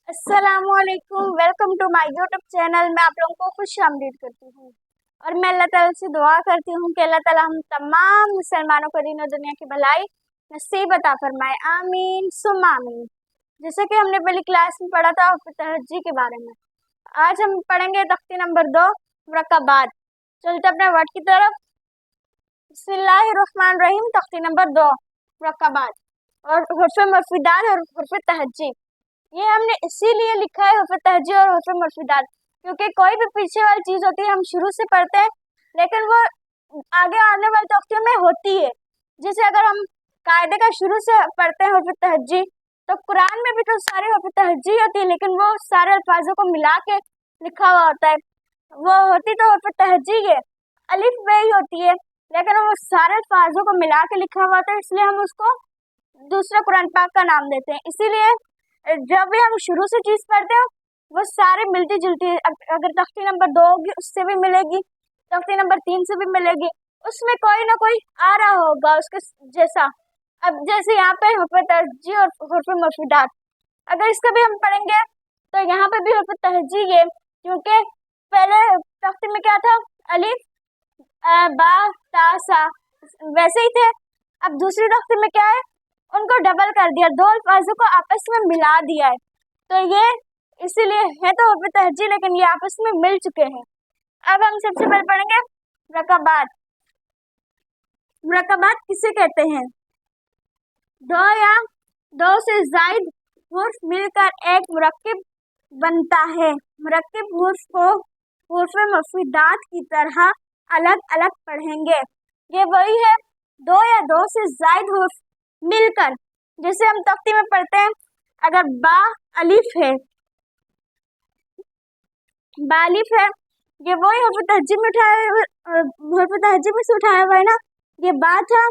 अस्सलामुअलैकुम, welcome to my YouTube channel. मैं आप लोगों को खुश आमदीद करती हूँ और मैं अल्लाह ताला से दुआ करती हूँ कि अल्लाह ताला हम तमाम मुसलमानों को दीन और दुनिया की भलाई नसीब अता फरमाए। आमीन सुम्मा आमीन। जैसे कि हमने पहली क्लास में पढ़ा था तहज्जी के बारे में, आज हम पढ़ेंगे तख्ती नंबर 2 मुरक्कबात। चलते अपने वर्ड की तरफ। बिस्मिल्लाहिर्रहमानिर्रहीम। तख्ती नंबर 2 मुरक्कबात और हुर्फ मफीदात और हुर्फ तहज्जी। ये हमने इसीलिए लिखा है हुर्फ तहज्जी और हुर्फ मफीदात, क्योंकि कोई भी पीछे वाली चीज होती है हम शुरू से पढ़ते हैं लेकिन वो आगे आने वाली तख्तियों में होती है। जैसे अगर हम कायदे का शुरू से पढ़ते हैं हुर्फ तहज्जी, तो कुरान में भी तो सारी हुर्फ तहज्जी होती है लेकिन वो सारे अल्फाजों को मिला के लिखा हुआ होता है। वो होती तो हुर्फ तहज्जी है, अलिफ वही होती है लेकिन वो सारे अल्फाजों को मिला के लिखा हुआ होता है, इसलिए हम उसको दूसरा कुरान पाक का नाम देते हैं। इसीलिए जब भी हम शुरू से चीज पढ़ते हैं वो सारे मिलती जुलती है। अगर तख्ती नंबर 2 होगी उससे भी मिलेगी, तख्ती नंबर 3 से भी मिलेगी, उसमें कोई ना कोई आ रहा होगा उसके जैसा। अब जैसे यहाँ पे हुर्फ तहज्जी और हुर्फ मफीदात, अगर इसका भी हम पढ़ेंगे तो यहाँ पे भी हुर्फ तहज्जी है, क्योंकि पहले तख्ती में क्या था, अलिफ बा ता सा वैसे ही थे। अब दूसरी तख्ती में क्या है, उनको डबल कर दिया, दो अल्फाजों को आपस में मिला दिया है, तो ये इसीलिए है तो हुर्फ तहज्जी लेकिन ये आपस में मिल चुके हैं। अब हम सबसे पहले पढ़ेंगे मुरक्कबात। मुरक्कबात किसे कहते हैं? दो या दो से जायद हुर्फ मिलकर एक मुरक्किब बनता है। मुरक्किब हुर्फ को हुर्फ मफीदात की तरह अलग अलग पढ़ेंगे। ये वही है, दो या दो से जायद हुर्फ मिलकर, जैसे हम तख्ती में पढ़ते हैं, अगर बा अलिफ है, बा अलिफ है, ये वही हुर्फ तहज्जी में हुर्फ तहज्जी में से उठाया हुआ है ना। ये बा था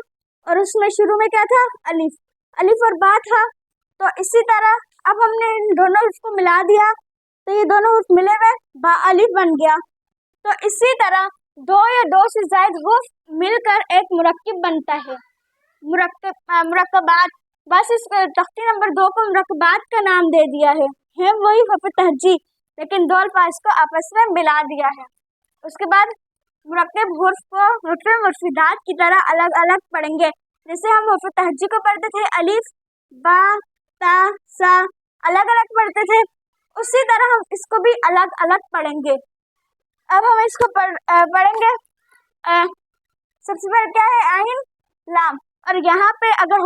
और उसमें शुरू में क्या था, अलिफ, अलिफ और बा था। तो इसी तरह अब हमने इन दोनों हुर्फ को मिला दिया तो ये दोनों हुर्फ मिले हुए बा अलिफ बन गया। तो इसी तरह दो या दो से ज्यादा हुर्फ मिलकर एक मुरक्किब बनता है, मुरक्कबात। बस इस तख्ती नंबर 2 को मुरक्कबात का नाम दे दिया है वही हुर्फ तहज्जी लेकिन दो अल्फाज को आपस में मिला दिया है। उसके बाद मुरक्किब हुर्फ को हुर्फ मफीदात की तरह अलग अलग पढ़ेंगे। जैसे हम हुर्फ तहज्जी को पढ़ते थे अलिफ बा ता सा अलग अलग पढ़ते थे, उसी तरह हम इसको भी अलग अलग पढ़ेंगे। अब हम इसको पढ़ेंगे। सबसे पहले क्या है, आइन लाम, और यहाँ पे अगर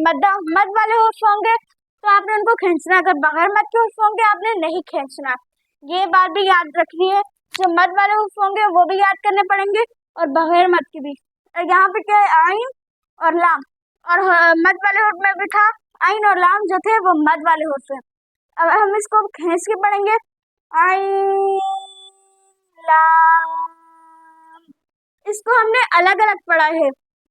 मद वाले हुर्फ होंगे तो आपने उनको खींचना, अगर बगैर मद के हुर्फ होंगे आपने नहीं खींचना। ये बात भी याद रखनी है, जो मद वाले हुर्फ होंगे वो भी याद करने पड़ेंगे और बगैर मद के भी। यहाँ पे क्या है, आइन और लाम, और मद वाले हुर्फ में भी था आइन और लाम जो थे वो मद वाले हुर्फ है। अब हम इसको खींच के पढ़ेंगे, आइन लाम। इसको हमने अलग अलग पढ़ा है,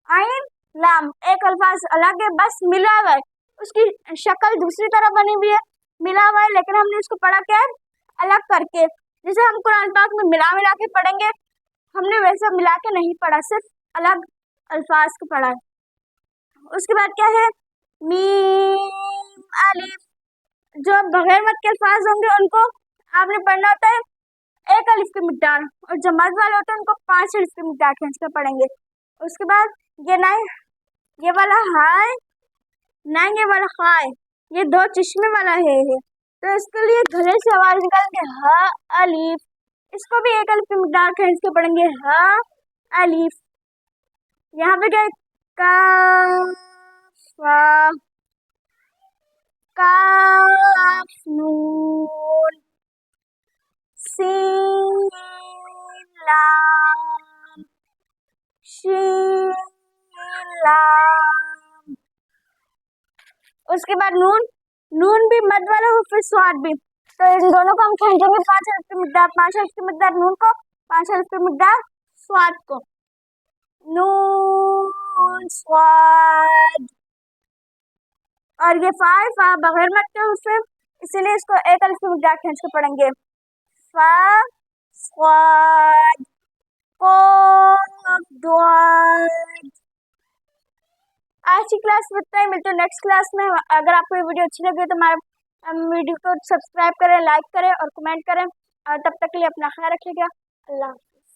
आइन लाम एक अल्फाज अलग है, बस मिला हुआ है, उसकी शक्ल दूसरी तरह बनी हुई है, मिला हुआ है, लेकिन हमने इसको पढ़ा क्या है, अलग करके। जैसे हम कुरान पाक में मिला मिला के पढ़ेंगे, हमने वैसा मिला के नहीं पढ़ा, सिर्फ अलग अल्फाज को पढ़ा है। उसके बाद क्या है, मीम अलिफ, जो बगैर मद के अल्फाज होंगे उनको आपने पढ़ना होता है एक अलिफ की मिकदार, और जो मद वाले होते हैं उनको 5 अलिफ की मिकदार खींच कर पढ़ेंगे। उसके बाद ये नहीं, ये वाला हाय नहीं, ये वाला हाय, ये दो चश्मे वाला है तो इसके लिए गले से आवाज निकालेंगे हा अलिफ, इसको भी एक अलिफ की मिकदार खींच के पढ़ेंगे हा अलिफ। यहाँ पे क्या है, काफ काफ नून सीन लाम शीन लाम। उसके बाद नून, नून भी मद वाला हुर्फ, स्वाद भी, तो इन दोनों को हम खींचेंगे 5 अलिफ की मिकदार, 5 अलिफ की मिकदार नून को, 5 अलिफ की मिकदार स्वाद को, नून स्वाद। और ये फा बगैर मद के हुर्फ है, इसीलिए इसको एक अलिफ की मिकदार खींच के पढ़ेंगे, फा स्वाद कोफ द्वाद। आज की क्लास में इतना ही, मिलते हैं नेक्स्ट क्लास में। अगर आपको ये वीडियो अच्छी लगी तो हमारे वीडियो को सब्सक्राइब करें, लाइक करें और कमेंट करें, और तब तक के लिए अपना ख्याल रखिएगा। अल्लाह हाफ़िज़।